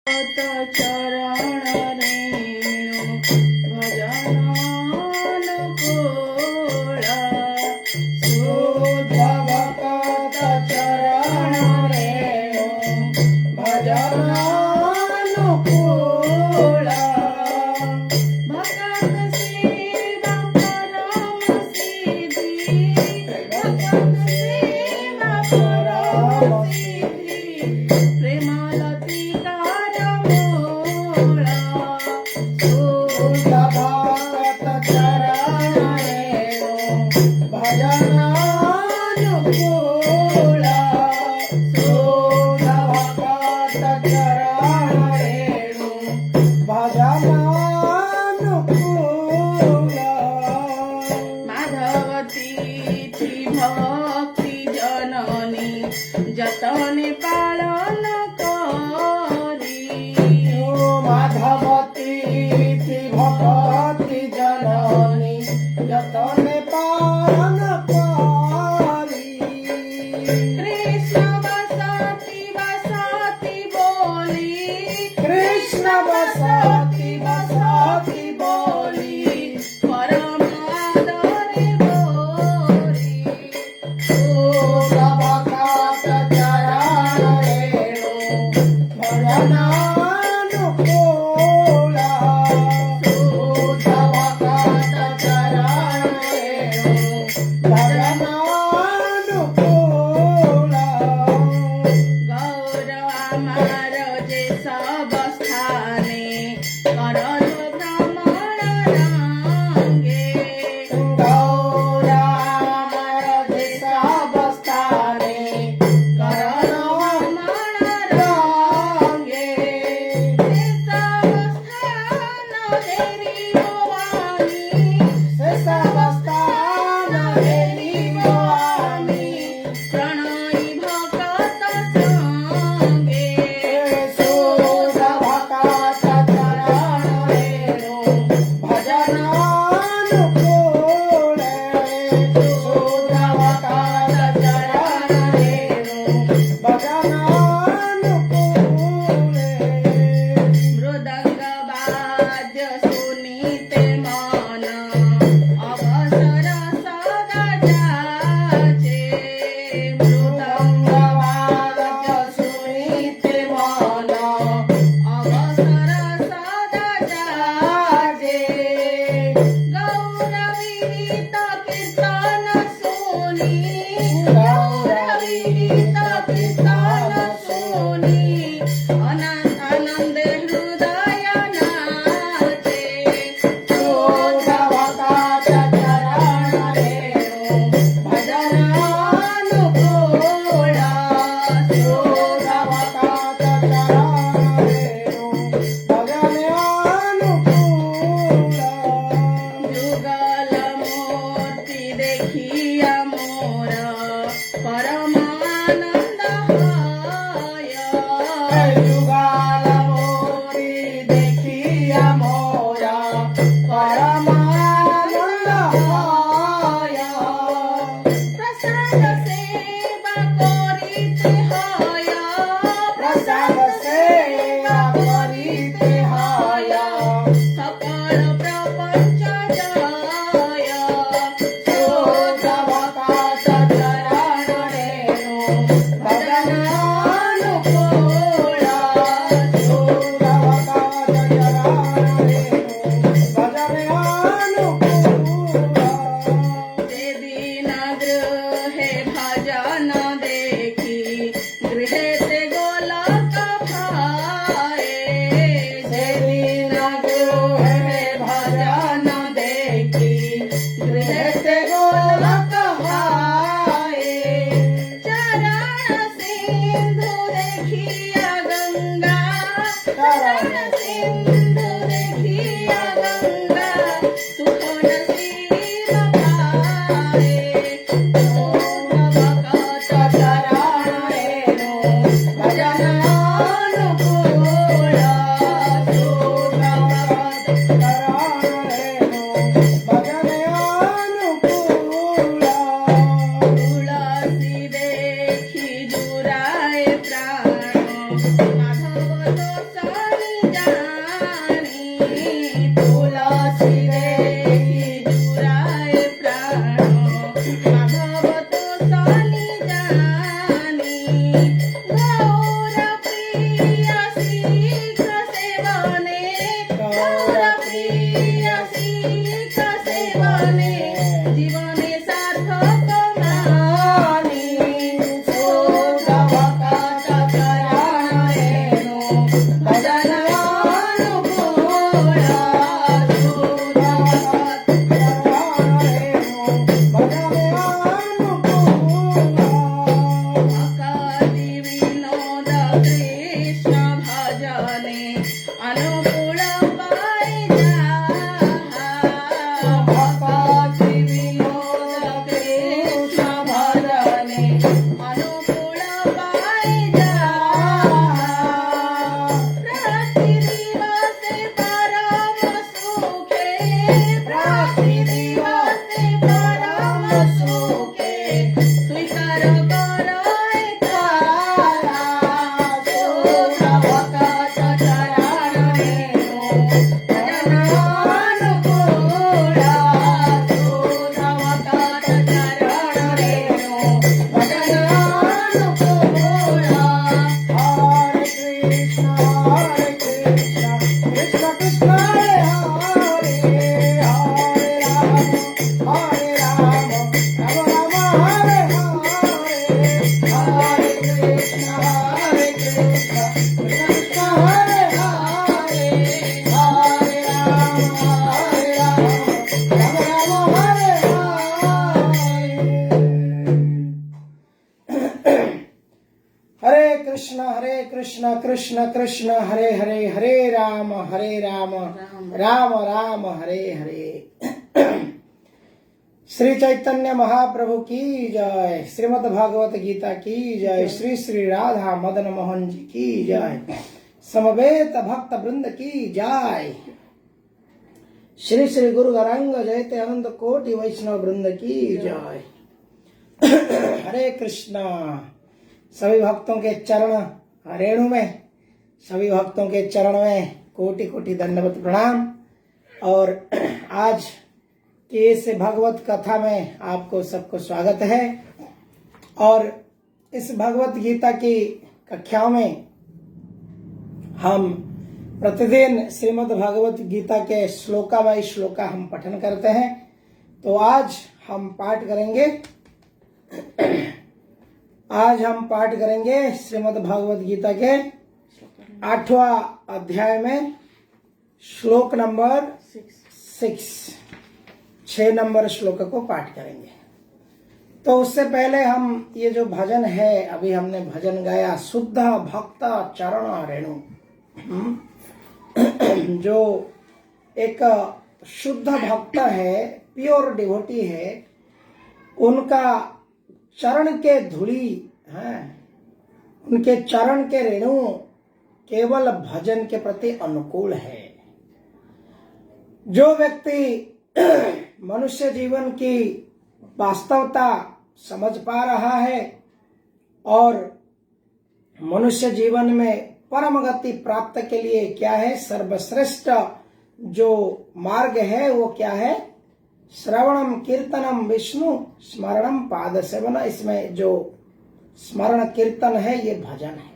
चरण रेणु भजन अनुकूला शुद्ध भक्त चरण रेणु भजन अनुकूला भगत सेवा परम सिद्धि भगत सेवा परम सिद्धि प्रेमालती भक्ति जननी जतने पालन करी माधवती भक्ति जननी जतने पालन करी कृष्ण बसती बसती बोली कृष्ण बसती बसती बोली परम आदरे बोली माधव तो सीख सेवने गौर प्रिय सीख सेवने जीवने सार्थक मानी शोध भक्त चरण रेणु भजन अनुकूल शोध भक्ति विनोद कृष्ण भजने अनुकूल पाई भक्ति विनोद कृष्ण भजने अनुकूल पाई प्रति दिवस परम सुखे प्रति दिवस परम सुखे स्वीकार करो तारा शोध भक्त चरण रेणु भजन अनुकूल शोध भक्त चरण रेणु भजन अनुकूल हरे कृष्ण कृष्ण कृष्ण हरे हरे हरे राम राम राम हरे हरे हरे कृष्ण कृष्ण कृष्ण हरे हरे हरे राम राम राम हरे हरे हरे कृष्ण कृष्ण कृष्ण हरे हरे हरे राम राम राम हरे हरे। श्री चैतन्य महाप्रभु की जय, श्रीमद् भागवत गीता की जय, श्री श्री राधा मदन मोहन जी की जय, समवेत भक्त वृंद की जय, श्री श्री गुरु गौरांग जयते अनंत कोटि वैष्णव वृंद की जय। हरे कृष्णा। सभी भक्तों के चरण रेणु में, सभी भक्तों के चरण में कोटि कोटि दंडवत प्रणाम। और आज की इस भगवत कथा में आपको सबको स्वागत है। और इस भगवत गीता की कक्षाओं में हम प्रतिदिन श्रीमद् भगवत गीता के श्लोका बाई श्लोका हम पठन करते हैं। तो आज हम पाठ करेंगे श्रीमद् भागवत गीता के 8वां अध्याय में श्लोक नंबर 6 नंबर श्लोक को पाठ करेंगे। तो उससे पहले हम ये जो भजन है, अभी हमने भजन गाया शुद्ध भक्त चरण रेणु, जो एक शुद्ध भक्त है, प्योर डिवोटी है, उनका चरण के धूली है, उनके चरण के रेणु केवल भजन के प्रति अनुकूल है। जो व्यक्ति मनुष्य जीवन की वास्तवता समझ पा रहा है और मनुष्य जीवन में परम गति प्राप्त के लिए क्या है, सर्वश्रेष्ठ जो मार्ग है वो क्या है, श्रवणम कीर्तनम विष्णु स्मरणम पाद सेवन। इसमें जो स्मरण कीर्तन है ये भजन है।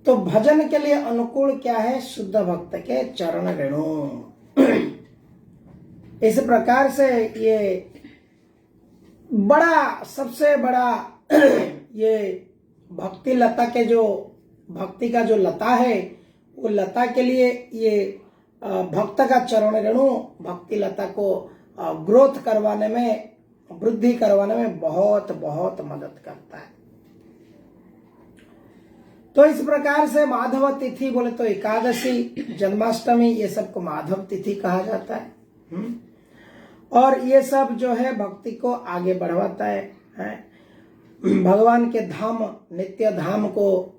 तो भजन के लिए अनुकूल क्या है, शुद्ध भक्त के चरण रेणु। इस प्रकार से ये बड़ा, सबसे बड़ा ये भक्ति लता के जो भक्ति का जो लता है, वो लता के लिए ये भक्त का चरण रेणु भक्ति लता को ग्रोथ करवाने में, वृद्धि करवाने में बहुत बहुत मदद करता है। तो इस प्रकार से माधव तिथि बोले तो एकादशी, जन्माष्टमी, ये सब को माधव तिथि कहा जाता है। और ये सब जो है भक्ति को आगे बढ़वाता है। भगवान के धाम, नित्य धाम को,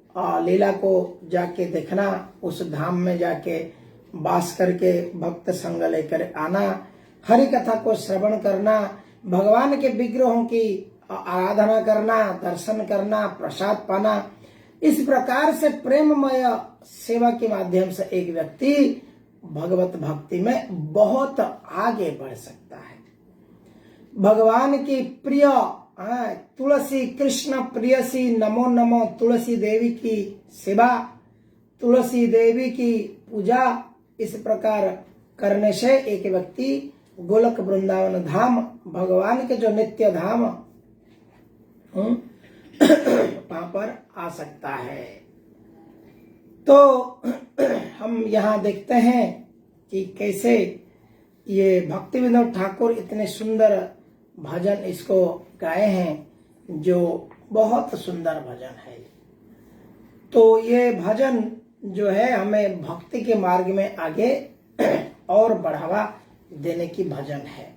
लीला को जाके देखना, उस धाम में जाके वास करके भक्त संग लेकर आना, हरि कथा को श्रवण करना, भगवान के विग्रहों की आराधना करना, दर्शन करना, प्रसाद पाना। इस प्रकार से प्रेममय सेवा के माध्यम से एक व्यक्ति भगवत भक्ति में बहुत आगे बढ़ सकता है। भगवान की प्रिय तुलसी कृष्ण प्रियसी नमो नमो तुलसी देवी की सेवा तुलसी देवी की पूजा इस प्रकार करने से एक व्यक्ति गोलक वृंदावन धाम, भगवान के जो नित्य धाम वहां पर आ सकता है। तो हम यहाँ देखते हैं कि कैसे ये भक्ति विनोद ठाकुर इतने सुंदर भजन इसको गाए हैं, जो बहुत सुंदर भजन है। तो ये भजन जो है हमें भक्ति के मार्ग में आगे और बढ़ावा देने की भजन है।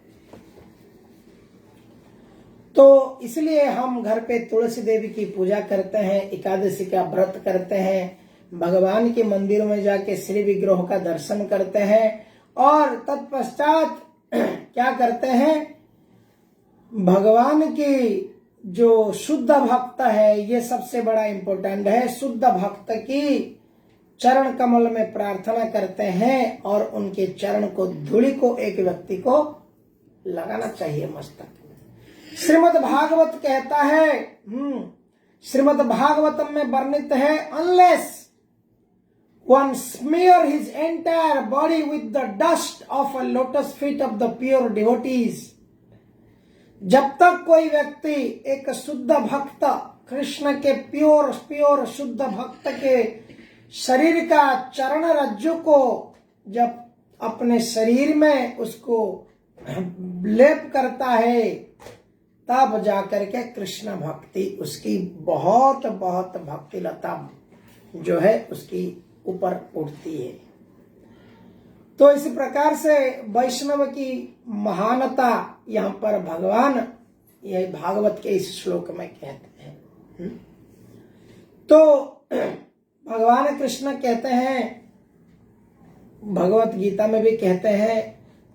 तो इसलिए हम घर पे तुलसी देवी की पूजा करते हैं, एकादशी का व्रत करते हैं, भगवान के मंदिरों में जाके श्री विग्रह का दर्शन करते हैं और तत्पश्चात क्या करते हैं, भगवान की जो शुद्ध भक्त है, ये सबसे बड़ा इंपॉर्टेंट है, शुद्ध भक्त की चरण कमल में प्रार्थना करते हैं और उनके चरण को, धूलि को एक व्यक्ति को लगाना चाहिए मस्तक में। श्रीमद् भागवत कहता है, श्रीमद् भागवतम में वर्णित है, unless one smear his entire body with the dust of a lotus feet of the pure devotees, जब तक कोई व्यक्ति एक शुद्ध भक्त, कृष्ण के प्योर शुद्ध भक्त के शरीर का चरण रज्जु को जब अपने शरीर में उसको लेप करता है, तब जाकर के कृष्ण भक्ति उसकी बहुत बहुत भक्ति लता जो है उसकी ऊपर उठती है। तो इस प्रकार से वैष्णव की महानता यहाँ पर भगवान ये भागवत के इस श्लोक में कहते हैं। तो भगवान कृष्ण कहते हैं, भगवत गीता में भी कहते हैं,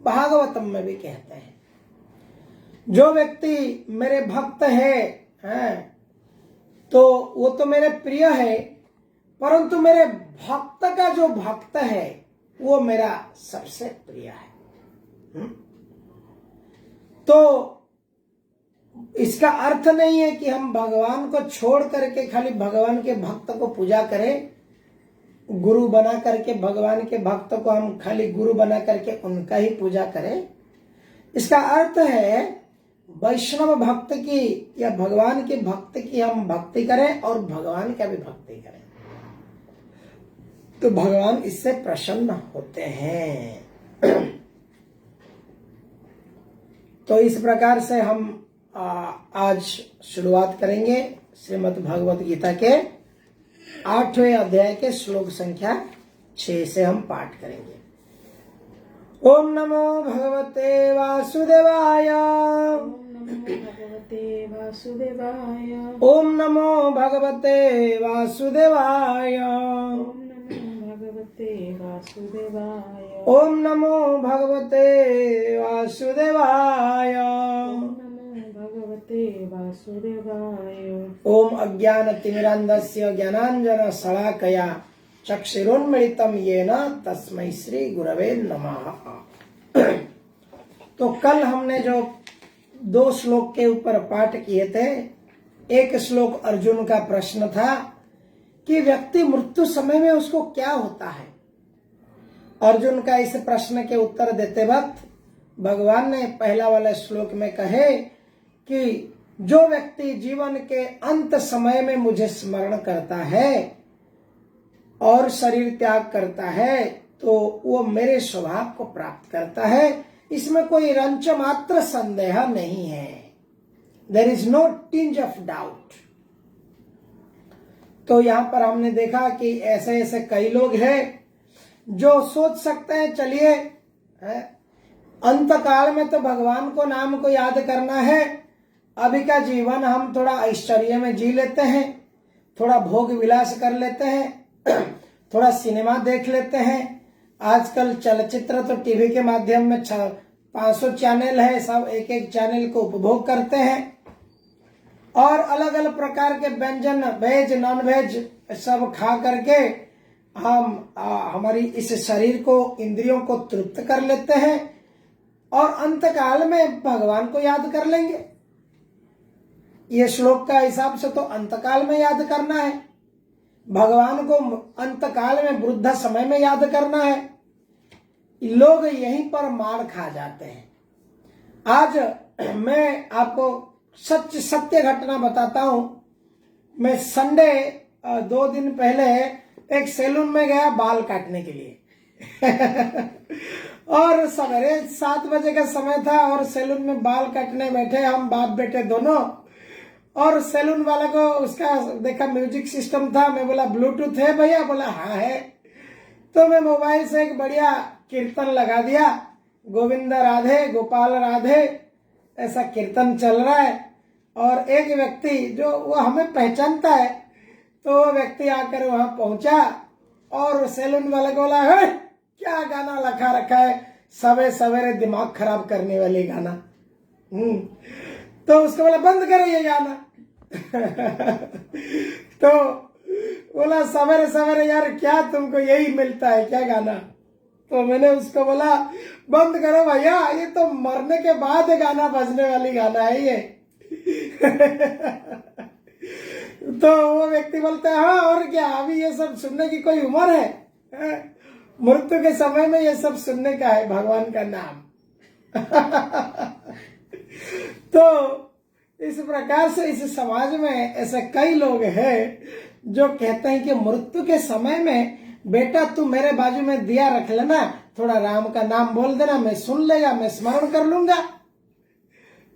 भागवतम में भी कहते हैं, जो व्यक्ति मेरे भक्त है तो वो तो मेरे प्रिय है, परंतु मेरे भक्त का जो भक्त है वो मेरा सबसे प्रिय है। तो इसका अर्थ नहीं है कि हम भगवान को छोड़ करके खाली भगवान के भक्त को पूजा करें, गुरु बना करके भगवान के भक्त को हम खाली गुरु बना करके उनका ही पूजा करें। इसका अर्थ है वैष्णव भक्त की या भगवान के भक्त की हम भक्ति करें और भगवान का भी भक्ति करें, तो भगवान इससे प्रसन्न होते हैं। तो इस प्रकार से हम आज शुरुआत करेंगे श्रीमद् भगवत गीता के 8वें अध्याय के श्लोक संख्या 6 से हम पाठ करेंगे। ओम नमो भगवते वासुदेवाय, ओम नमो भगवते वासुदेवाय, ओम नमो भगवते वासुदेवाय, ओम अज्ञानतिमिरान्धस्य ज्ञानाञ्जन शलाकया चक्षुरुन्मीलितं येन तस्मै श्री गुरवे नमः। तो कल हमने जो 2 श्लोक के ऊपर पाठ किए थे, एक श्लोक अर्जुन का प्रश्न था कि व्यक्ति मृत्यु समय में उसको क्या होता है। अर्जुन का इस प्रश्न के उत्तर देते वक्त भगवान ने पहला वाले श्लोक में कहे कि जो व्यक्ति जीवन के अंत समय में मुझे स्मरण करता है और शरीर त्याग करता है, तो वो मेरे स्वभाव को प्राप्त करता है, इसमें कोई रंच मात्र संदेह नहीं है। There is no tinge of doubt. तो यहाँ पर हमने देखा कि ऐसे ऐसे कई लोग हैं जो सोच सकते हैं, चलिए अंत काल में तो भगवान को नाम को याद करना है, अभी का जीवन हम थोड़ा ऐश्वर्य में जी लेते हैं, थोड़ा भोग विलास कर लेते हैं, थोड़ा सिनेमा देख लेते हैं। आजकल चलचित्र तो टीवी के माध्यम में 500 चैनल है, सब एक एक चैनल को उपभोग करते हैं और अलग अलग प्रकार के व्यंजन, वेज नॉन वेज सब खा करके हम हमारी इस शरीर को, इंद्रियों को तृप्त कर लेते हैं और अंत काल में भगवान को याद कर लेंगे। ये श्लोक का हिसाब से तो अंत काल में याद करना है। भगवान को अंत काल में वृद्ध समय में याद करना है। लोग यहीं पर मार खा जाते हैं। आज मैं आपको सत्य घटना बताता हूं। मैं संडे 2 दिन पहले एक सैलून में गया बाल काटने के लिए और सवेरे 7 बजे का समय था और सैलून में बाल काटने बैठे हम बाप बेटे दोनों। और सैलून वाले को उसका देखा म्यूजिक सिस्टम था। मैं बोला ब्लूटूथ है भैया? बोला हाँ है। तो मैं मोबाइल से एक बढ़िया कीर्तन लगा दिया, गोविंद राधे गोपाल राधे ऐसा कीर्तन चल रहा है। और एक व्यक्ति जो वो हमें पहचानता है, तो वो व्यक्ति आकर वहां पहुंचा और सैलून वाले को बोला है क्या गाना लगा रखा है, सवेरे सवेरे दिमाग खराब करने वाली गाना। तो उसको बोला बंद करो ये गाना तो बोला सवेरे सवेरे यार क्या तुमको यही मिलता है क्या गाना? तो मैंने उसको बोला बंद करो भैया, ये तो मरने के बाद गाना बजने वाली गाना है ये तो वो व्यक्ति बोलता है हाँ और क्या, अभी ये सब सुनने की कोई उम्र है? मृत्यु के समय में ये सब सुनने का है भगवान का नाम तो इस प्रकार से इस समाज में ऐसे कई लोग हैं जो कहते हैं कि मृत्यु के समय में बेटा तू मेरे बाजू में दिया रख लेना, थोड़ा राम का नाम बोल देना, मैं सुन लेगा, मैं स्मरण कर लूंगा।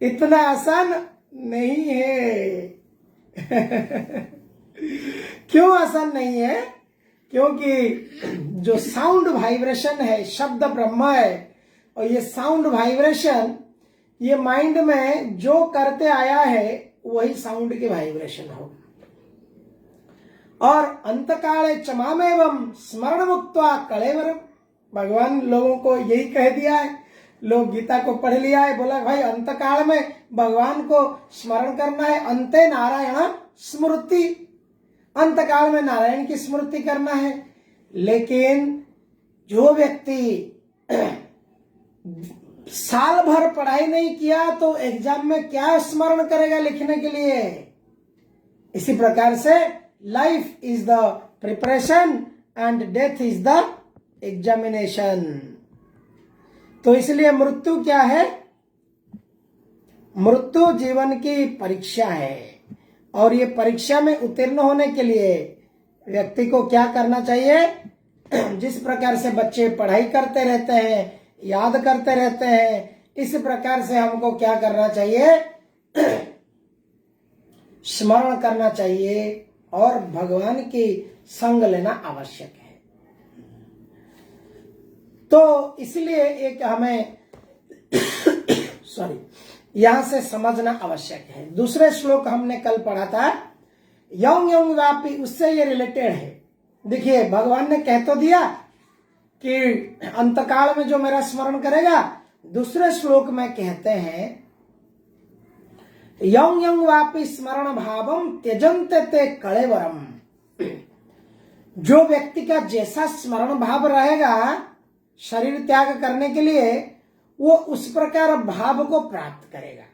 इतना आसान नहीं है क्यों आसान नहीं है? क्योंकि जो साउंड वाइब्रेशन है, शब्द ब्रह्म है, और ये साउंड वाइब्रेशन ये माइंड में जो करते आया है वही साउंड की वाइब्रेशन हो। और अंतकाले चमामेवम स्मरण मुक्त्वा कलेवरम, भगवान लोगों को यही कह दिया है। लोग गीता को पढ़ लिया है, बोला भाई अंतकाल में भगवान को स्मरण करना है, अंते नारायण स्मृति, अंतकाल में नारायण की स्मृति करना है। लेकिन जो व्यक्ति साल भर पढ़ाई नहीं किया तो एग्जाम में क्या स्मरण करेगा लिखने के लिए? इसी प्रकार से life is the preparation and death is the examination. तो इसलिए मृत्यु क्या है? मृत्यु जीवन की परीक्षा है, और ये परीक्षा में उत्तीर्ण होने के लिए व्यक्ति को क्या करना चाहिए? जिस प्रकार से बच्चे पढ़ाई करते रहते हैं, याद करते रहते हैं, इस प्रकार से हमको क्या करना चाहिए? स्मरण करना चाहिए और भगवान की संग लेना आवश्यक है। तो इसलिए एक हमें यहां से समझना आवश्यक है। दूसरे श्लोक हमने कल पढ़ा था, यौंग यौंग व्यापी, उससे ये रिलेटेड है। देखिए भगवान ने कह तो दिया कि अंतकाल में जो मेरा स्मरण करेगा, दूसरे श्लोक में कहते हैं यौंग यौंग वापि स्मरण भावम त्यजन्ते ते कलेवरम। जो व्यक्ति का जैसा स्मरण भाव रहेगा शरीर त्याग करने के लिए, वो उस प्रकार भाव को प्राप्त करेगा।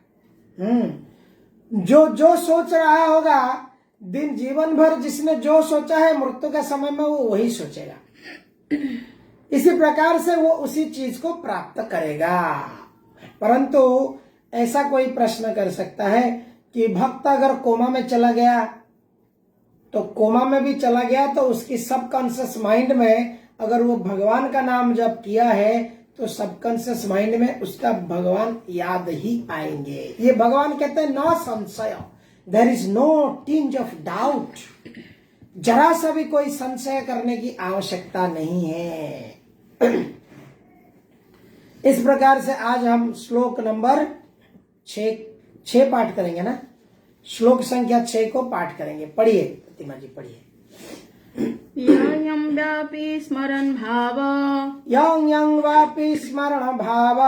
जो सोच रहा होगा दिन जीवन भर, जिसने जो सोचा है मृत्यु के समय में वो वही सोचेगा। इसी प्रकार से वो उसी चीज को प्राप्त करेगा। परंतु ऐसा कोई प्रश्न कर सकता है कि भक्त अगर कोमा में चला गया, तो कोमा में भी चला गया तो उसकी सबकॉन्शियस माइंड में अगर वो भगवान का नाम जब किया है तो सबकॉन्शियस माइंड में उसका भगवान याद ही आएंगे। ये भगवान कहते हैं न संशय, there is no tinge of doubt. जरा सा भी कोई संशय करने की आवश्यकता नहीं है। इस प्रकार से आज हम श्लोक नंबर 6 पाठ करेंगे ना, श्लोक संख्या 6 को पाठ करेंगे। पढ़िए प्रतिमा जी, पढ़िए। यं व्यापि स्मरन् भाव, यं वापि स्मरण भाव,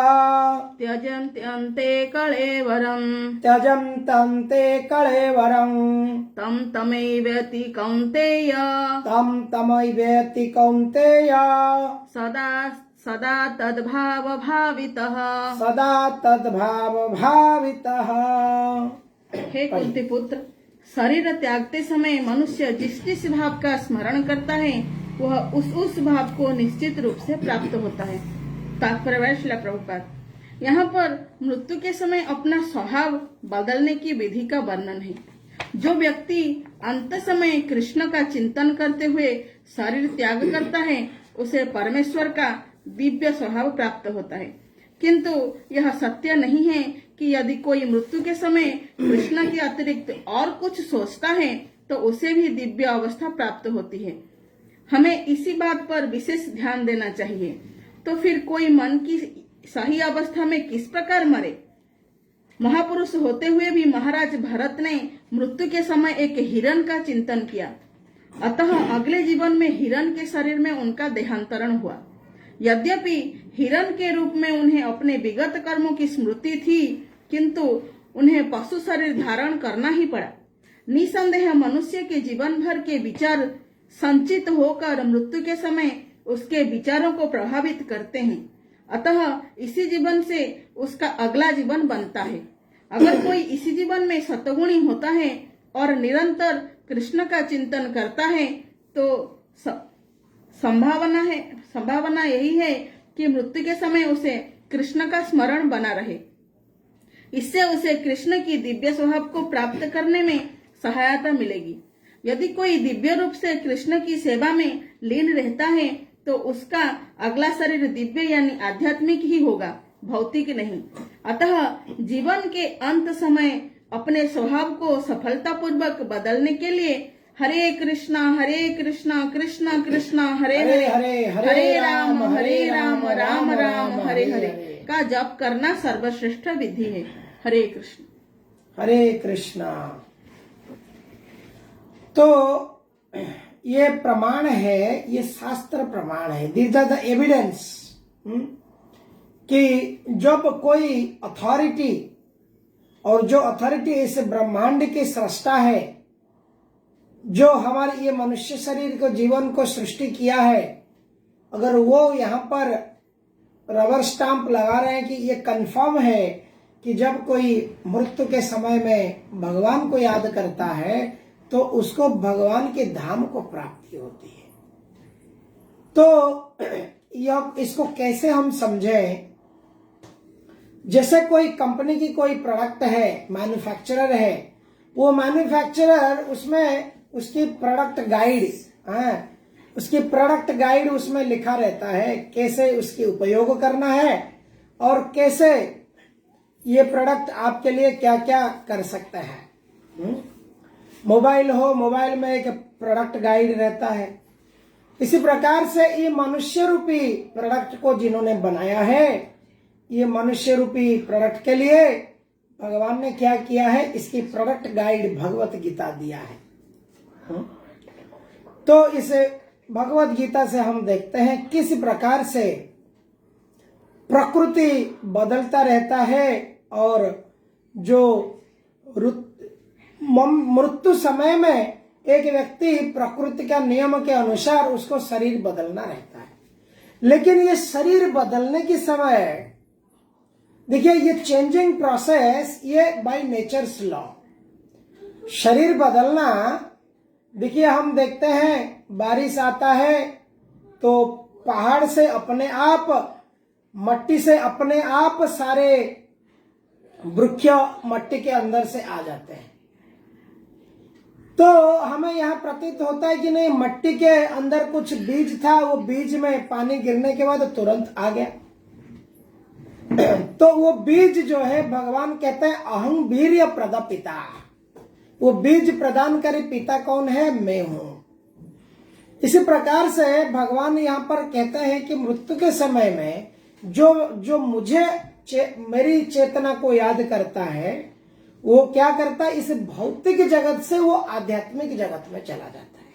त्यजन्त्यन्ते कळेवरम्, त्यजन्ते कळेवरम्, तं तमैवेति कौन्तेय, तं तमैवेति कौन्तेय, सदा सदा तद्भाव भावितः, सदा तद्भाव भावितः। हे कुंती पुत्र, शरीर त्यागते समय मनुष्य जिस जिस भाव का स्मरण करता है वह उस भाव को निश्चित रूप से प्राप्त होता है। तात्पर्य श्रील प्रभुपाद। यहाँ पर मृत्यु के समय अपना स्वभाव बदलने की विधि का वर्णन है। जो व्यक्ति अंत समय कृष्ण का चिंतन करते हुए शरीर त्याग करता है उसे परमेश्वर का दिव्य स्वभाव प्राप्त होता है। किंतु यह सत्य नहीं है कि यदि कोई मृत्यु के समय कृष्ण के अतिरिक्त और कुछ सोचता है तो उसे भी दिव्य अवस्था प्राप्त होती है। हमें इसी बात पर विशेष ध्यान देना चाहिए। तो फिर कोई मन की सही अवस्था में किस प्रकार मरे? महापुरुष होते हुए भी महाराज भरत ने मृत्यु के समय एक हिरण का चिंतन किया, अतः अगले जीवन में हिरण के शरीर में उनका देहांतरण हुआ। यद्यपि हिरण के रूप में उन्हें अपने विगत कर्मों की स्मृति थी, किंतु उन्हें पशु शरीर धारण करना ही पड़ा। निसंदेह मनुष्य के जीवन भर के विचार संचित होकर मृत्यु के समय उसके विचारों को प्रभावित करते हैं, अतः इसी जीवन से उसका अगला जीवन बनता है। अगर कोई इसी जीवन में सतगुणी होता है और निरंतर कृष्ण का चिंतन करता है तो संभावना यही है कि मृत्यु के समय उसे कृष्ण का स्मरण बना रहे। इससे उसे कृष्ण की दिव्य स्वभाव को प्राप्त करने में सहायता मिलेगी। यदि कोई दिव्य रूप से कृष्ण की सेवा में लीन रहता है तो उसका अगला शरीर दिव्य यानी आध्यात्मिक ही होगा, भौतिक नहीं। अतः जीवन के अंत समय अपने स्वभाव को सफलतापूर्वक बदलने के लिए हरे कृष्णा कृष्ण कृष्ण हरे हरे, हरे राम राम राम हरे हरे का जप करना सर्वश्रेष्ठ विधि है। हरे कृष्ण। हरे कृष्णा। तो ये प्रमाण है, ये शास्त्र प्रमाण है, दीज आर द एविडेंस कि जब कोई अथॉरिटी, और जो अथॉरिटी इस ब्रह्मांड के सृष्टा है, जो हमारे ये मनुष्य शरीर को जीवन को सृष्टि किया है, अगर वो यहाँ पर रबर स्टाम्प लगा रहे हैं कि ये कंफर्म है कि जब कोई मृत्यु के समय में भगवान को याद करता है तो उसको भगवान के धाम को प्राप्ति होती है। तो यह इसको कैसे हम समझें? जैसे कोई कंपनी की कोई प्रोडक्ट है, मैन्युफैक्चरर है, वो मैन्युफैक्चरर उसमें उसकी प्रोडक्ट गाइड उसमें लिखा रहता है कैसे उसकी उपयोग करना है और कैसे ये प्रोडक्ट आपके लिए क्या क्या कर सकता है। मोबाइल हो, मोबाइल में एक प्रोडक्ट गाइड रहता है। इसी प्रकार से ये मनुष्य रूपी प्रोडक्ट को जिन्होंने बनाया है, ये मनुष्य रूपी प्रोडक्ट के लिए भगवान ने क्या किया है, इसकी प्रोडक्ट गाइड भगवत गीता दिया है। तो इस भगवत गीता से हम देखते हैं किस प्रकार से प्रकृति बदलता रहता है और जो मृत्यु समय में एक व्यक्ति प्रकृति का नियम के अनुसार उसको शरीर बदलना रहता है। लेकिन ये शरीर बदलने के समय देखिए, ये चेंजिंग प्रोसेस ये बाय नेचर्स लॉ, शरीर बदलना। देखिए हम देखते हैं बारिश आता है तो पहाड़ से अपने आप, मट्टी से अपने आप सारे वृक्ष मट्टी के अंदर से आ जाते हैं। तो हमें यहाँ प्रतीत होता है कि नहीं, मट्टी के अंदर कुछ बीज था, वो बीज में पानी गिरने के बाद तुरंत आ गया। तो वो बीज जो है भगवान कहते हैं अहं वीर्य प्रदा पिता, वो बीज प्रदान करे पिता कौन है? मैं हूं। इसी प्रकार से भगवान यहाँ पर कहते हैं कि मृत्यु के समय में जो मुझे मेरी चेतना को याद करता है वो क्या करता है, इस भौतिक जगत से वो आध्यात्मिक जगत में चला जाता है।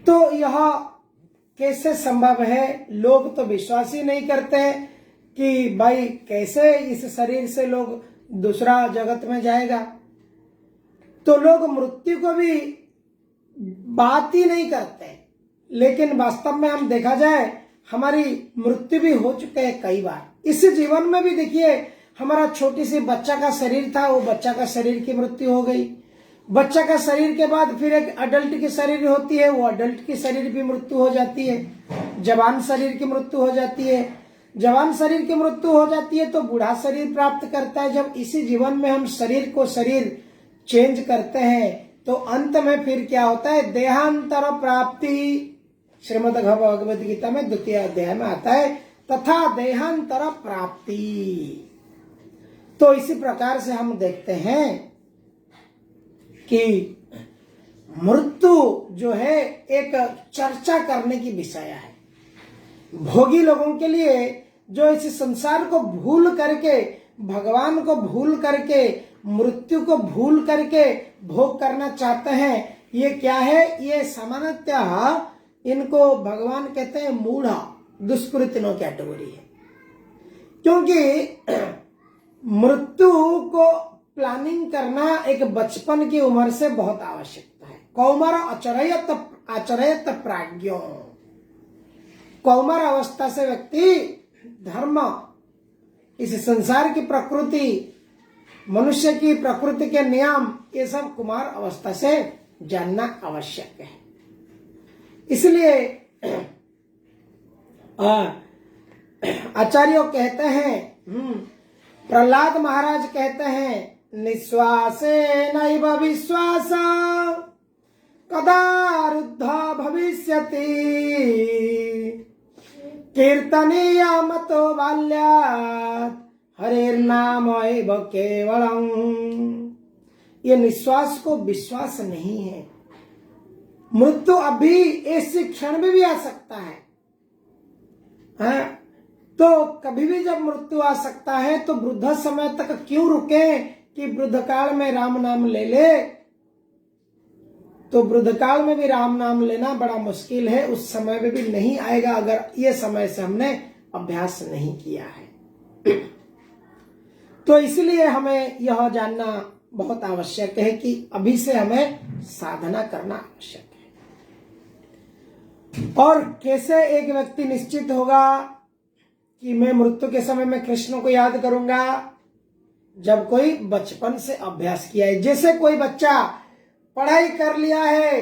तो यह कैसे संभव है? लोग तो विश्वास ही नहीं करते कि भाई कैसे इस शरीर से लोग दूसरा जगत में जाएगा। तो लोग मृत्यु को भी बात ही नहीं करते, लेकिन वास्तव में हम देखा जाए हमारी मृत्यु भी हो चुके हैं कई बार। इस जीवन में भी देखिए, हमारा छोटी सी बच्चा का शरीर था, वो बच्चा का शरीर की मृत्यु हो गई। बच्चा का शरीर के बाद फिर एक अडल्ट की शरीर होती है, वो अडल्ट की शरीर की मृत्यु हो जाती है, जवान शरीर की मृत्यु हो जाती है। जवान शरीर की मृत्यु हो जाती है तो बूढ़ा शरीर प्राप्त करता है। जब इसी जीवन में हम शरीर चेंज करते हैं तो अंत में फिर क्या होता है, देहांतर प्राप्ति। श्रीमद् भगवद गीता में 2य अध्याय में आता है, तथा देहांतर प्राप्ति। तो इसी प्रकार से हम देखते हैं कि मृत्यु जो है एक चर्चा करने की विषय है। भोगी लोगों के लिए जो इस संसार को भूल करके, भगवान को भूल करके, मृत्यु को भूल करके भोग करना चाहते हैं, ये क्या है, ये सामान्यतः इनको भगवान कहते हैं मूढ़ा, दुष्कृतिनो कैटेगरी है। क्योंकि मृत्यु को प्लानिंग करना एक बचपन की उम्र से बहुत आवश्यकता है। कौमार आचरयत प्राज्ञो, कौमार अवस्था से व्यक्ति धर्म, इस संसार की प्रकृति, मनुष्य की प्रकृति के नियम, ये सब कुमार अवस्था से जानना आवश्यक है। इसलिए आचार्यों कहते हैं, प्रहलाद महाराज कहते हैं, निश्वासे नैव विश्वास कदा रुद्धा भविष्यति, कीर्तनीय मतो बाल्यात् हरेर्नाम एव केवलम्। ये निश्वास को विश्वास नहीं है। मृत्यु अभी इस क्षण में भी आ सकता है, तो कभी भी जब मृत्यु आ सकता है तो वृद्ध समय तक क्यों रुके कि वृद्ध काल में राम नाम ले ले। तो वृद्ध काल में भी राम नाम लेना बड़ा मुश्किल है, उस समय में भी नहीं आएगा अगर ये समय से हमने अभ्यास नहीं किया है। तो इसलिए हमें यह जानना बहुत आवश्यक है कि अभी से हमें साधना करना आवश्यक है। और कैसे एक व्यक्ति निश्चित होगा कि मैं मृत्यु के समय में कृष्ण को याद करूंगा, जब कोई बचपन से अभ्यास किया है। जैसे कोई बच्चा पढ़ाई कर लिया है,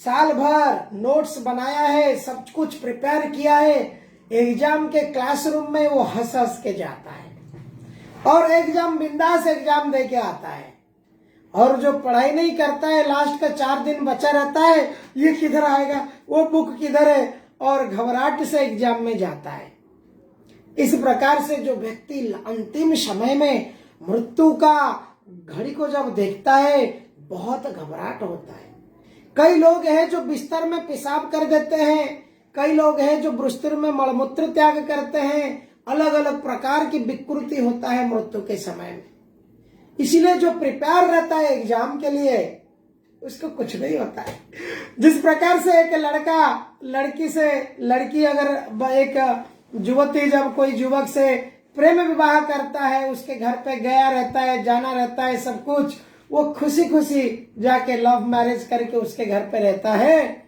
साल भर नोट्स बनाया है, सब कुछ प्रिपेयर किया है, एग्जाम के क्लासरूम में वो हंस हंस के जाता है और एग्जाम बिंदास एग्जाम दे के आता है। और जो पढ़ाई नहीं करता है, लास्ट का 4 दिन बचा रहता है, ये किधर आएगा, वो बुक किधर है, और घबराहट से एग्जाम में जाता है। इस प्रकार से जो व्यक्ति अंतिम समय में मृत्यु का घड़ी को जब देखता है, बहुत घबराहट होता है। कई लोग हैं जो बिस्तर में पेशाब कर देते हैं, कई लोग हैं जो ब्रुस्तर में मलमूत्र त्याग करते हैं, अलग अलग प्रकार की विकृति होता है मृत्यु के समय में। इसीलिए जो प्रिपेयर रहता है एग्जाम के लिए, उसको कुछ नहीं होता है। जिस प्रकार से एक लड़की अगर एक युवती जब कोई युवक से प्रेम विवाह करता है, उसके घर पे गया रहता है, जाना रहता है, सब कुछ, वो खुशी खुशी जाके लव मैरिज करके उसके घर पे रहता है।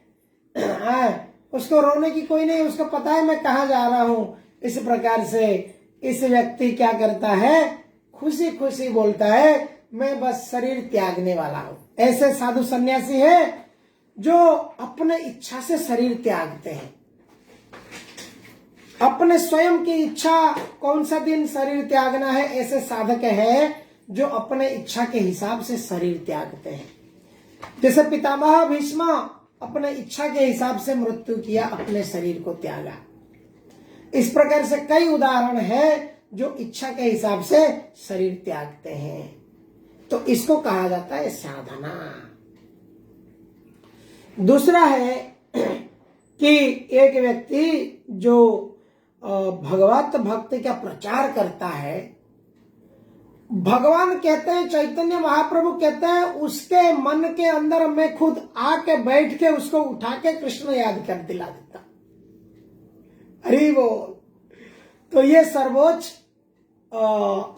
उसको रोने की कोई नहीं, उसको पता है मैं कहाँ जा रहा हूँ। इस प्रकार से इस व्यक्ति क्या करता है, खुशी खुशी बोलता है मैं बस शरीर त्यागने वाला हूँ। ऐसे साधु सन्यासी है जो अपने इच्छा से शरीर त्यागते हैं, अपने स्वयं की इच्छा कौन सा दिन शरीर त्यागना है, ऐसे साधक है जो अपने इच्छा के हिसाब से शरीर त्यागते हैं। जैसे पितामह भीष्म अपने इच्छा के हिसाब से मृत्यु किया, अपने शरीर को त्यागा। इस प्रकार से कई उदाहरण है जो इच्छा के हिसाब से शरीर त्यागते हैं। तो इसको कहा जाता है साधना। दूसरा है कि एक व्यक्ति जो भगवत भक्ति का प्रचार करता है, भगवान कहते हैं, चैतन्य महाप्रभु कहते हैं, उसके मन के अंदर मैं खुद आके बैठ के उसको उठा के कृष्ण याद कर दिला देता। अरे वो तो ये सर्वोच्च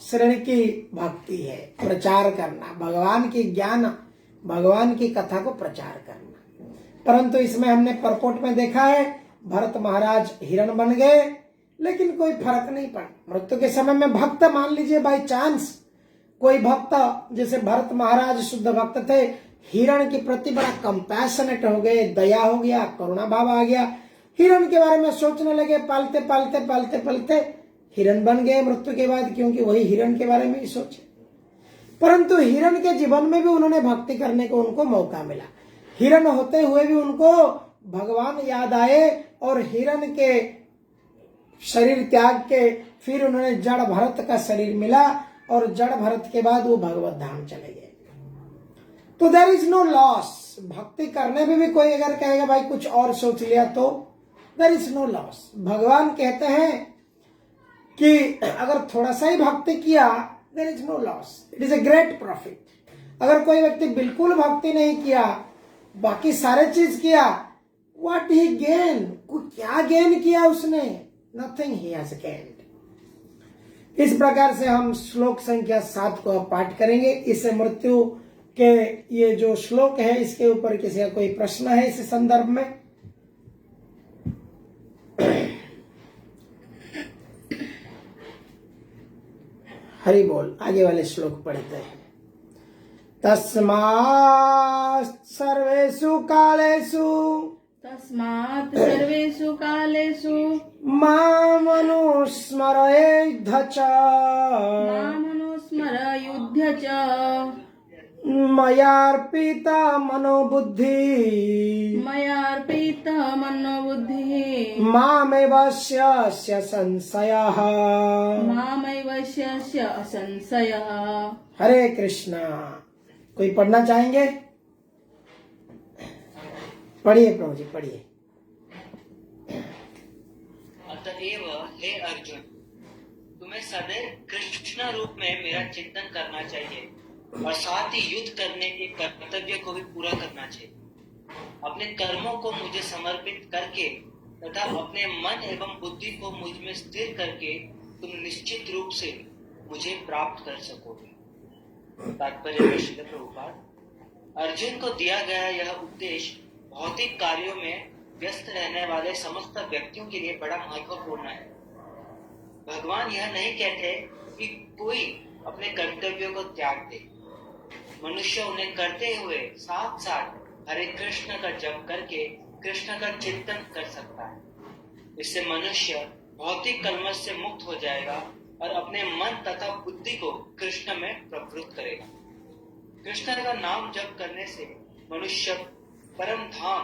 श्रेणी की भक्ति है, प्रचार करना, भगवान की ज्ञान, भगवान की कथा को प्रचार करना। परंतु इसमें हमने परपोट में देखा है, भरत महाराज हिरण बन गए, लेकिन कोई फर्क नहीं पड़ा। मृत्यु के समय में भक्त मान लीजिए बाई चांस कोई भक्त जैसे भरत महाराज शुद्ध भक्त थे, हिरण के प्रति बड़ा कंपैशनेट हो गए, दया हो गया, करुणा भाव आ गया, हिरण के बारे में सोचने लगे, पालते पालते पालते पालते हिरण बन गए मृत्यु के बाद, क्योंकि वही हिरण के बारे में ही सोचे। परंतु हिरण के जीवन में भी उन्होंने भक्ति करने को उनको मौका मिला। हिरण होते हुए भी उनको भगवान याद आए और हिरण के शरीर त्याग के फिर उन्होंने जड़ भरत का शरीर मिला और जड़ भरत के बाद वो भगवत धाम चले गए। तो देयर इज नो लॉस। भक्ति करने में भी कोई अगर कहेगा भाई कुछ और सोच लिया तो देयर इज नो लॉस। भगवान कहते हैं कि अगर थोड़ा सा ही भक्ति किया there is no loss, it is a great profit. अगर कोई व्यक्ति बिल्कुल भक्ति नहीं किया, बाकी सारे चीज किया, व्हाट ही गेन, क्या गेन किया उसने? Nothing he has gained. इस प्रकार से हम श्लोक संख्या 7 को अब पाठ करेंगे। इस मृत्यु के ये जो श्लोक है इसके ऊपर किसी का कोई प्रश्न है इस संदर्भ में? हरि बोल। आगे वाले श्लोक पढ़ते हैं। तस्मात् सर्वेषु कालेषु मामनुस्मरयुध्य च मयार्पिता मनोबुद्धि मामेवस्य संशयः। हरे कृष्णा। कोई पढ़ना चाहेंगे? पढ़िए प्रभु जी, पढ़िए। अतएव हे अर्जुन, तुम्हें सदैव कृष्ण रूप में मेरा चिंतन करना चाहिए और साथ ही युद्ध करने के कर्तव्य को भी पूरा करना चाहिए। अपने कर्मों को मुझे समर्पित करके तथा अपने मन एवं बुद्धि को मुझ में स्थिर करके तुम निश्चित रूप से मुझे प्राप्त कर सकोगे। तात्पर्य श्रील प्रभुपाद। अर्जुन को दिया गया यह उपदेश भौतिक कार्यों में व्यस्त रहने वाले समस्त व्यक्तियों के लिए बड़ा महत्वपूर्ण है। भगवान यह नहीं कहते कि कोई अपने कर्तव्यों को त्याग दे। मनुष्य उन्हें करते हुए साथ साथ हरे कृष्ण का जप करके कृष्ण का चिंतन कर सकता है। इससे मनुष्य भौतिक कलमश से मुक्त हो जाएगा और अपने मन तथा बुद्धि को कृष्ण में प्रवृत्त करेगा। कृष्ण का नाम जप करने से मनुष्य परम धाम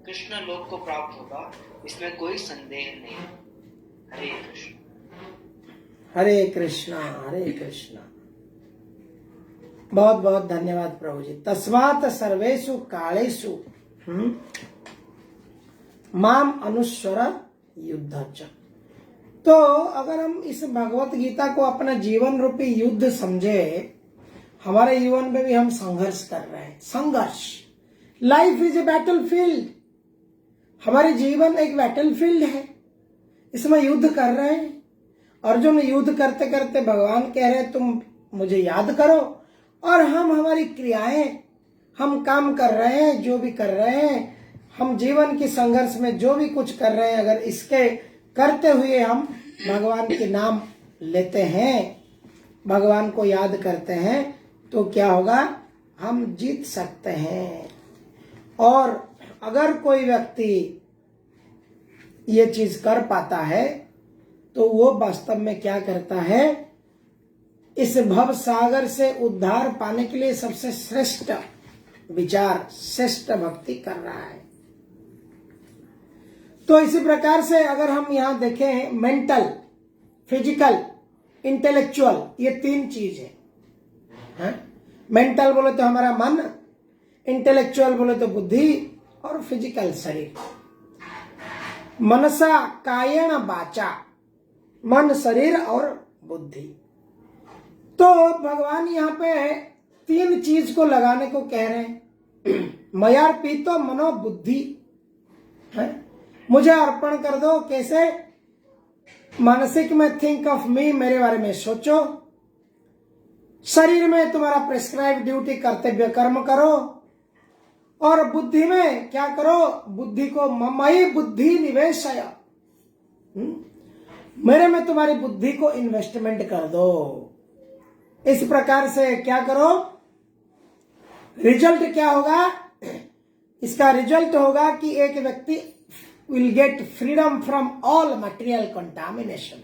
कृष्ण लोक को प्राप्त होगा, इसमें कोई संदेह नहीं। हरे कृष्ण। हरे कृष्णा। हरे कृष्णा। बहुत बहुत धन्यवाद प्रभु जी। तस्मात् सर्वेषु कालेषु माम अनुस्वर युद्ध च। तो अगर हम इस भगवत गीता को अपना जीवन रूपी युद्ध समझे, हमारे जीवन में भी हम संघर्ष कर रहे हैं। संघर्ष, लाइफ इज ए बैटलफील्ड। हमारे जीवन एक बैटलफील्ड है, इसमें युद्ध कर रहे हैं। अर्जुन युद्ध करते करते भगवान कह रहे तुम मुझे याद करो, और हम हमारी क्रियाएं, हम काम कर रहे हैं, जो भी कर रहे हैं, हम जीवन के संघर्ष में जो भी कुछ कर रहे हैं, अगर इसके करते हुए हम भगवान के नाम लेते हैं, भगवान को याद करते हैं, तो क्या होगा? हम जीत सकते हैं। और अगर कोई व्यक्ति ये चीज कर पाता है तो वो वास्तव में क्या करता है? इस भव सागर से उद्धार पाने के लिए सबसे श्रेष्ठ विचार, श्रेष्ठ भक्ति कर रहा है। तो इसी प्रकार से अगर हम यहां देखें, मेंटल, फिजिकल, इंटेलेक्चुअल, ये 3 चीज है। मेंटल बोले तो हमारा मन, इंटेलेक्चुअल बोले तो बुद्धि, और फिजिकल शरीर। मनसा कायेन वाचा, मन, शरीर और बुद्धि। तो भगवान यहाँ पे 3 चीज को लगाने को कह रहे हैं। मयार्पितो मनो बुद्धि, मुझे अर्पण कर दो। कैसे? मानसिक में थिंक ऑफ मी, मेरे बारे में सोचो। शरीर में तुम्हारा प्रिस्क्राइब ड्यूटी, कर्तव्य कर्म करो। और बुद्धि में क्या करो? बुद्धि को ममई बुद्धि निवेशय, मेरे में तुम्हारी बुद्धि को इन्वेस्टमेंट कर दो। इस प्रकार से क्या करो, रिजल्ट क्या होगा, इसका रिजल्ट होगा कि एक व्यक्ति will get freedom from all material contamination.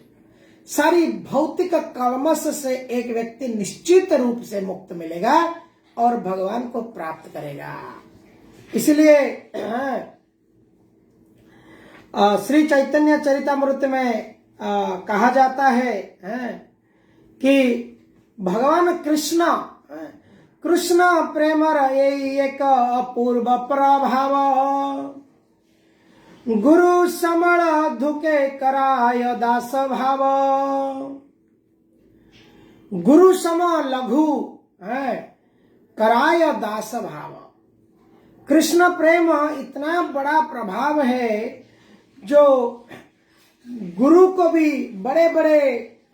सारी भौतिक कलमश से एक व्यक्ति निश्चित रूप से मुक्त मिलेगा और भगवान को प्राप्त करेगा। इसलिए श्री चैतन्य चरितामृत में कहा जाता है कि भगवान कृष्ण प्रेमर यही एक अपूर्व प्रभाव, गुरु समण धुके कराय दास भाव। गुरु सम लघु कराय दास भाव। कृष्ण प्रेम इतना बड़ा प्रभाव है जो गुरु को भी, बड़े बड़े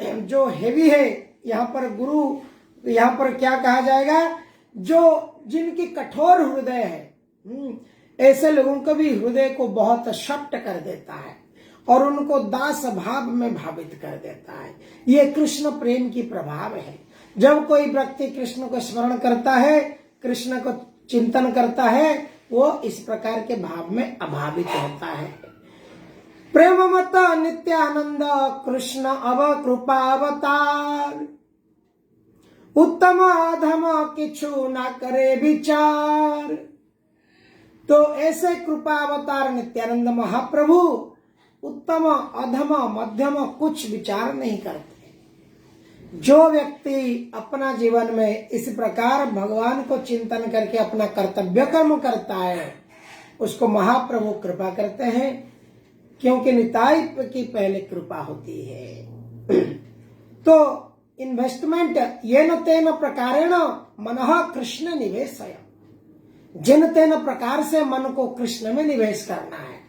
जो हेवी है, यहाँ पर गुरु, यहाँ पर क्या कहा जाएगा, जो जिनकी कठोर हृदय है, ऐसे लोगों को भी हृदय को बहुत सख्त कर देता है और उनको दास भाव में भावित कर देता है। ये कृष्ण प्रेम की प्रभाव है। जब कोई व्यक्ति कृष्ण को स्मरण करता है, कृष्ण को चिंतन करता है, वो इस प्रकार के भाव में अभावित होता है। प्रेम मत नित्यानंद कृष्ण अव कृपा अवतार, उत्तम अधम किछु ना करे विचार। तो ऐसे कृपा अवतार नित्यानंद महाप्रभु उत्तम अधम मध्यम कुछ विचार नहीं करते। जो व्यक्ति अपना जीवन में इस प्रकार भगवान को चिंतन करके अपना कर्तव्य कर्म करता है, उसको महाप्रभु कृपा करते हैं, क्योंकि निताई की पहले कृपा होती है। तो इन्वेस्टमेंट येन तेन प्रकारेण मनः कृष्ण निवेशय। जिन तेन प्रकार से मन को कृष्ण में निवेश करना है।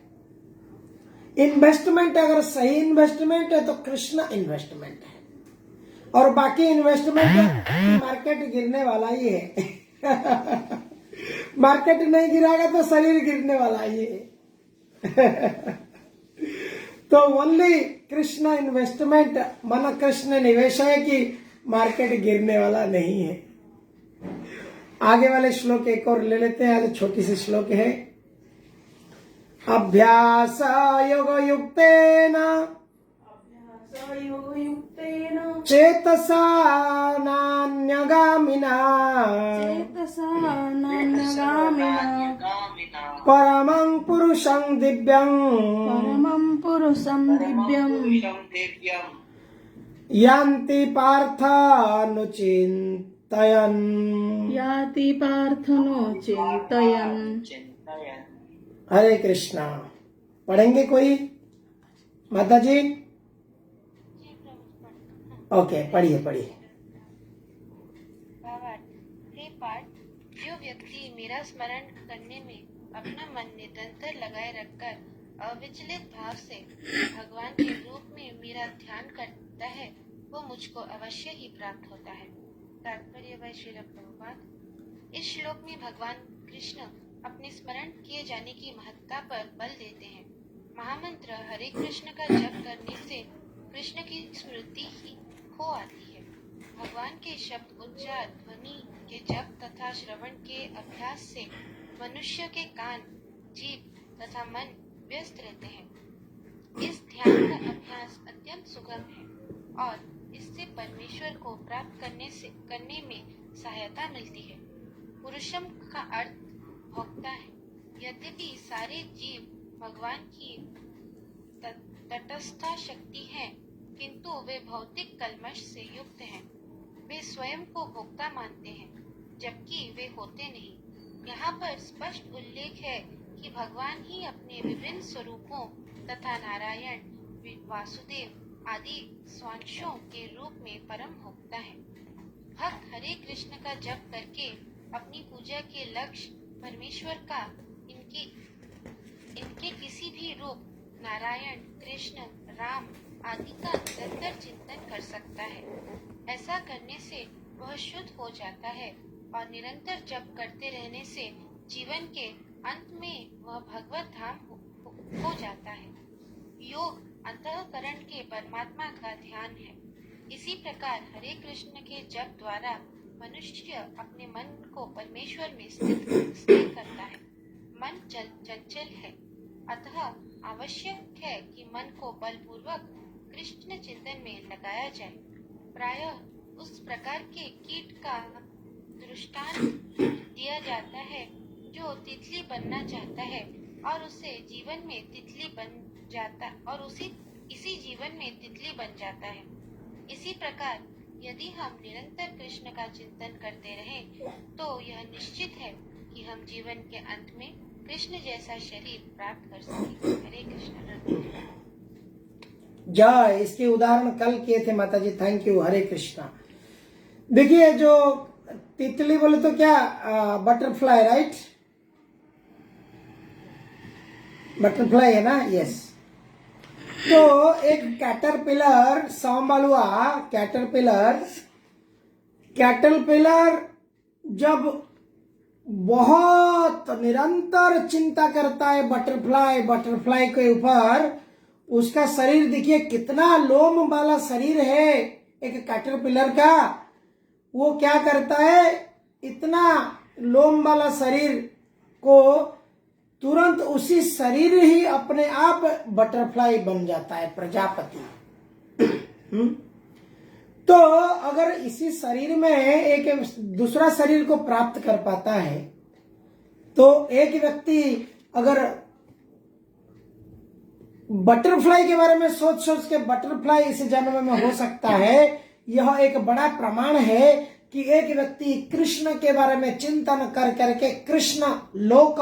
इन्वेस्टमेंट अगर सही इन्वेस्टमेंट है तो कृष्ण इन्वेस्टमेंट है, और बाकी इन्वेस्टमेंट मार्केट गिरने वाला ही है। मार्केट नहीं गिरागा तो शरीर गिरने वाला ही है। तो ओनली कृष्ण इन्वेस्टमेंट, मन कृष्ण निवेश है कि मार्केट गिरने वाला नहीं है। आगे वाले श्लोक एक और ले लेते हैं। आज छोटी सी श्लोक है। अभ्यास योग युक्तेन चेतसा नान्यगामिना परमं पुरुषं दिव्यं यान्ति पार्थानुचिन्तयन्। हरे कृष्णा। पढ़ेंगे कोई माता जी? ओके, पढ़िए पढ़िए। हे पार्थ, जो व्यक्ति मेरा स्मरण करने में अपना मन निरंतर लगाए रखकर अविचलित भाव से भगवान के रूप में मेरा ध्यान करता है, वो मुझको अवश्य ही प्राप्त होता है। तात्पर्य वह श्रील प्रभुपाद। इस श्लोक में भगवान कृष्ण अपने स्मरण किए जाने की महत्ता पर बल देते हैं। महामंत्र हरे कृष्ण का जप करने से कृष्ण की स्मृति ही हो आती है। भगवान के शब्द उच्चार ध्वनि के जप तथा श्रवण के अभ्यास से मनुष्य के कान, जीभ तथा मन व्यस्त रहते हैं। इस ध्यान का अभ्यास अत्यंत सुगम है और इससे परमेश्वर को प्राप्त करने में सहायता मिलती है। पुरुषम का अर्थ भोक्ता है। यद्यपि सारे जीव भगवान की तटस्थ शक्ति है, किंतु वे भौतिक कल्मश से युक्त हैं। वे स्वयं को भोक्ता मानते हैं, जबकि वे होते नहीं। यहाँ पर स्पष्ट उल्लेख है कि भगवान ही अपने विभिन्न स्वरूपों तथा नारायण, वासुदेव आदि स्वांशों के रूप में परम भोक्ता है। भक्त हरे कृष्ण का जप करके अपनी पूजा के लक्ष्य परमेश्वर का इनके किसी भी रूप नारायण, कृष्ण, राम आदि का निरंतर चिंतन कर सकता है। ऐसा करने से वह शुद्ध हो जाता है और निरंतर जप करते रहने से जीवन के अंत में वह भगवत धाम हो जाता है। योग अंतःकरण के परमात्मा का ध्यान है। इसी प्रकार हरे कृष्ण के जप द्वारा मनुष्य अपने मन को परमेश्वर में स्थिर करता है। मन चंचल है, अतः आवश्यक है कि मन को बलपूर्वक कृष्ण चिंतन में लगाया जाए। प्रायः उस प्रकार के कीट का दृष्टांत दिया जाता है जो तितली बनना चाहता है और उसे जीवन में तितली बन जाता और इसी जीवन में तितली बन जाता है। इसी प्रकार यदि हम निरंतर कृष्ण का चिंतन करते रहें तो यह निश्चित है कि हम जीवन के अंत में कृष्ण जैसा शरीर प्राप्त कर सकेंगे। हरे कृष्ण। जय। इसके उदाहरण कल किए थे माता जी, थैंक यू। हरे कृष्णा। देखिए जो तितली बोले तो क्या, बटरफ्लाई, राइट? बटरफ्लाई है ना, यस। तो एक कैटरपिलर, सांबालुआ कैटरपिलर जब बहुत निरंतर चिंता करता है बटरफ्लाई के ऊपर, उसका शरीर देखिए कितना लोम वाला शरीर है एक कैटरपिलर का। वो क्या करता है, इतना लोम वाला शरीर को तुरंत उसी शरीर ही अपने आप बटरफ्लाई बन जाता है, प्रजापति। तो अगर इसी शरीर में एक दूसरा शरीर को प्राप्त कर पाता है, तो एक व्यक्ति अगर बटरफ्लाई के बारे में सोच के बटरफ्लाई इस जन्म में हो सकता है, यह एक बड़ा प्रमाण है कि एक व्यक्ति कृष्ण के बारे में चिंतन कर करके कृष्ण लोक,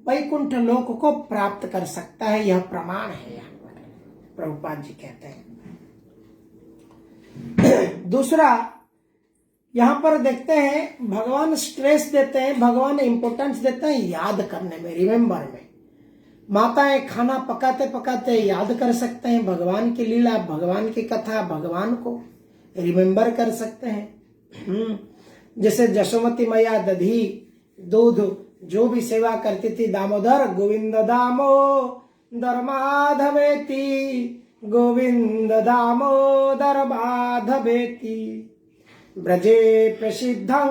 वैकुंठ लोक को प्राप्त कर सकता है। यह प्रमाण है, यहाँ पर प्रभुपाद जी कहते हैं। दूसरा, यहां पर देखते हैं भगवान स्ट्रेस देते हैं, भगवान इंपोर्टेंस देते हैं याद करने में, रिमेम्बर में। माताएं खाना पकाते पकाते याद कर सकते हैं भगवान की लीला, भगवान की कथा, भगवान को रिमेम्बर कर सकते हैं। जैसे जशोमती मैया दधी दूध जो भी सेवा करती थी, दामोदर गोविंद दामोदर माधवेति, गोविंद दामोदर माधवेति, ब्रजे प्रसिद्धं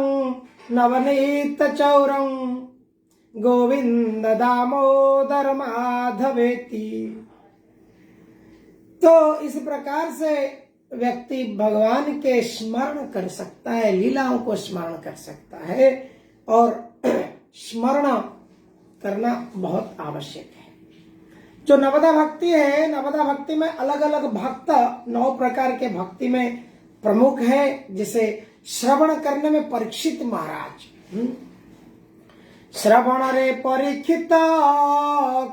नवनीत चौरं, गोविंद दामोदर माधवेति। तो इस प्रकार से व्यक्ति भगवान के स्मरण कर सकता है, लीलाओं को स्मरण कर सकता है, और स्मरण करना बहुत आवश्यक है। जो नवदा भक्ति है, नवदा भक्ति में अलग अलग भक्त 9 प्रकार के भक्ति में प्रमुख है। जिसे श्रवण करने में परीक्षित महाराज, श्रवण रे परीक्षित,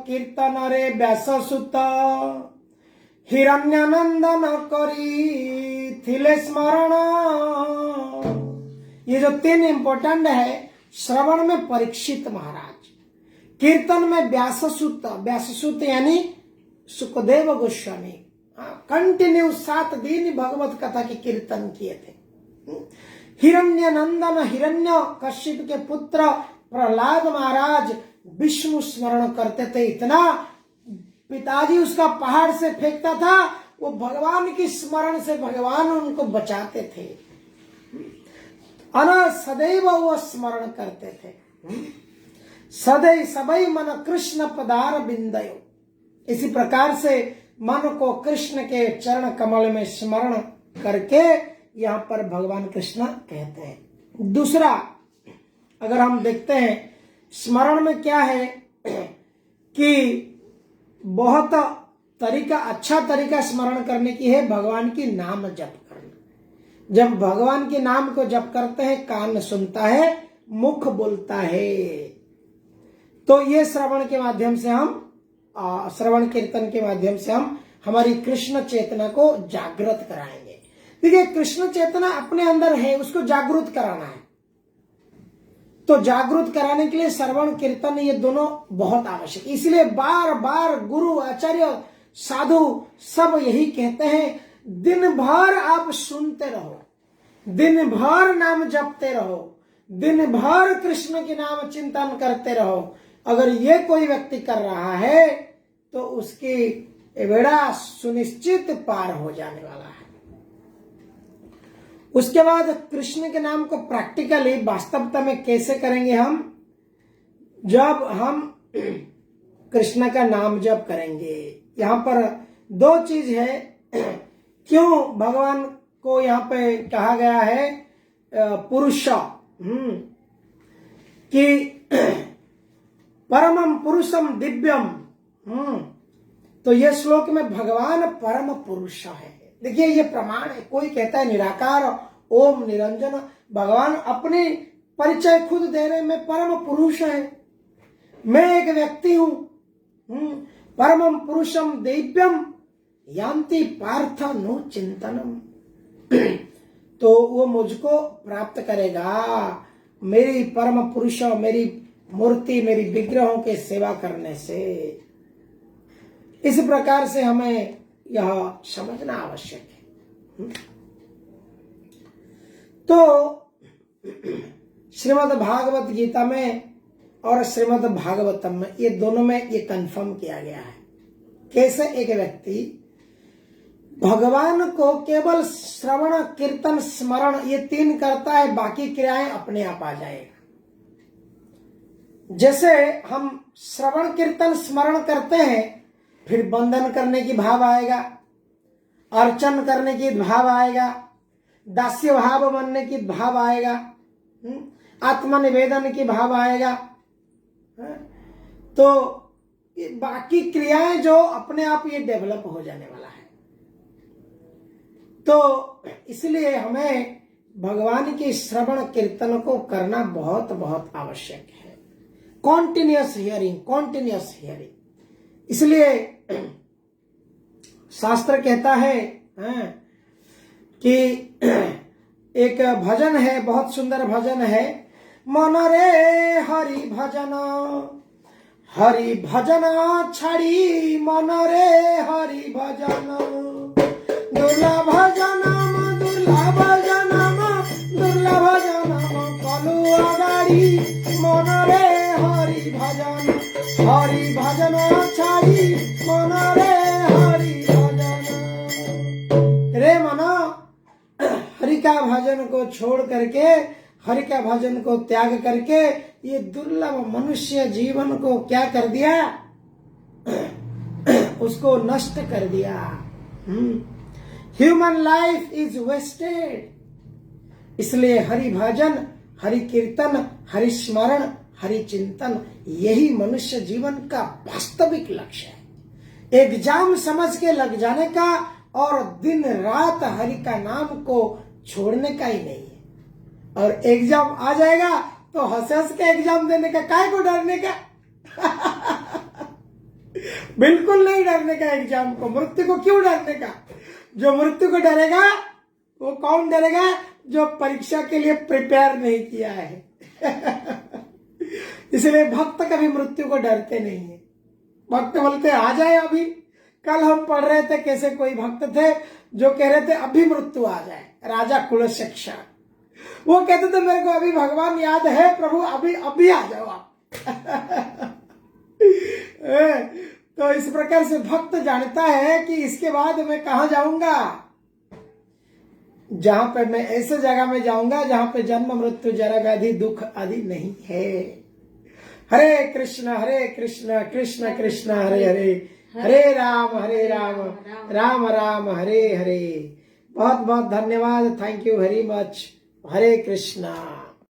कीर्तन रे व्याससुत, हिरण्यनंदन करी थिले स्मरण। ये जो 3 इंपॉर्टेंट है, श्रवण में परीक्षित महाराज, कीर्तन में व्याससुत यानी सुखदेव गोस्वामी, कंटिन्यू 7 दिन भगवत कथा की कीर्तन किए थे। हिरण्यनंदन, हिरण्य कश्यप के पुत्र प्रहलाद महाराज विष्णु स्मरण करते थे, इतना पिताजी उसका पहाड़ से फेंकता था, वो भगवान की स्मरण से भगवान उनको बचाते थे, सदैव वो स्मरण करते थे। सदैव सबई मन कृष्ण पदार बिंदयो। इसी प्रकार से मन को कृष्ण के चरण कमल में स्मरण करके यहाँ पर भगवान कृष्ण कहते हैं। दूसरा, अगर हम देखते हैं स्मरण में क्या है कि बहुत तरीका, अच्छा तरीका स्मरण करने की है, भगवान की नाम जप करना। जब भगवान के नाम को जप करते हैं, कान सुनता है, मुख बोलता है। तो ये श्रवण के माध्यम से हम, श्रवण कीर्तन के माध्यम से हम हमारी कृष्ण चेतना को जागृत कराएंगे। देखिए, कृष्ण चेतना अपने अंदर है, उसको जागृत कराना है। तो जागृत कराने के लिए श्रवण कीर्तन ये दोनों बहुत आवश्यक। इसलिए बार बार गुरु, आचार्य, साधु सब यही कहते हैं, दिन भर आप सुनते रहो, दिन भर नाम जपते रहो, दिन भर कृष्ण के नाम चिंतन करते रहो। अगर ये कोई व्यक्ति कर रहा है तो उसकी बेड़ा सुनिश्चित पार हो जाने वाला है। उसके बाद कृष्ण के नाम को प्रैक्टिकली वास्तवता में कैसे करेंगे हम? जब हम कृष्ण का नाम जप करेंगे। यहाँ पर दो चीज है। क्यों भगवान को यहाँ पे कहा गया है पुरुष, कि परमम पुरुषम दिव्यम। तो ये श्लोक में भगवान परम पुरुष है। देखिए ये प्रमाण है। कोई कहता है निराकार ओम निरंजन, भगवान अपनी परिचय खुद दे रहे, मैं परम पुरुष है, मैं एक व्यक्ति हूं। परमम पुरुषम दिव्यम यान्ति पार्थ नो चिंतनम। तो वो मुझको प्राप्त करेगा मेरी परम पुरुष, मेरी मूर्ति, मेरी विग्रहों के सेवा करने से। इस प्रकार से हमें यह समझना आवश्यक है। तो श्रीमद् भागवत गीता में और श्रीमद् भागवतम में ये दोनों में ये कंफर्म किया गया है कैसे एक व्यक्ति भगवान को केवल श्रवण कीर्तन स्मरण ये तीन करता है, बाकी क्रियाएं अपने आप आ जाएगा। जैसे हम श्रवण कीर्तन स्मरण करते हैं, फिर वंदन करने की भाव आएगा, अर्चन करने की भाव आएगा, दास्य भाव बनने की भाव आएगा, आत्मनिवेदन की भाव आएगा। तो ये बाकी क्रियाएं जो अपने आप ये डेवलप हो जाने वाला है। तो इसलिए हमें भगवान के श्रवण कीर्तन को करना बहुत बहुत आवश्यक है। Continuous hearing. इसलिए शास्त्र कहता है कि एक भजन है, बहुत सुंदर भजन है, मन रे हरि भजन, हरि भजन छाड़ी मन रे हरि भजन, दुर्लभ जनम दुर्लभ जनम दुर्लभ जनम कलु अगाड़ी, मन रे हरि भजन, हरि भजन छाड़ी मन रे हरि भजन। रे मना, हरि का भजन को छोड़ करके, हरि का भजन को त्याग करके ये दुर्लभ मनुष्य जीवन को क्या कर दिया? उसको नष्ट कर दिया। Human life is wasted. इसलिए हरि भजन, हरि कीर्तन, हरि स्मरण, हरि चिंतन यही मनुष्य जीवन का वास्तविक लक्ष्य है। एग्जाम समझ के लग जाने का और दिन रात हरि का नाम को छोड़ने का ही नहीं है। और एग्जाम आ जाएगा तो हंस हंस के एग्जाम देने का, काय को डरने का? बिल्कुल नहीं डरने का एग्जाम को। मृत्यु को क्यों डरने का? जो मृत्यु को डरेगा वो कौन डरेगा? जो परीक्षा के लिए प्रिपेयर नहीं किया है। इसलिए भक्त कभी मृत्यु को डरते नहीं है। भक्त बोलते आ जाए अभी। कल हम पढ़ रहे थे कैसे कोई भक्त थे जो कह रहे थे अभी मृत्यु आ जाए, राजा कुलशिक्षा। वो कहते थे मेरे को अभी भगवान याद है प्रभु, अभी अभी आ जाओ आप। तो इस प्रकार से भक्त जानता है कि इसके बाद मैं कहां जाऊंगा, जहां पे मैं ऐसे जगह में जाऊंगा जहां पे जन्म मृत्यु जरा व्याधि दुख आदि नहीं है। हरे कृष्ण कृष्ण कृष्ण हरे हरे, हरे राम राम राम हरे हरे। बहुत बहुत धन्यवाद। Thank you very much. Hare Krishna.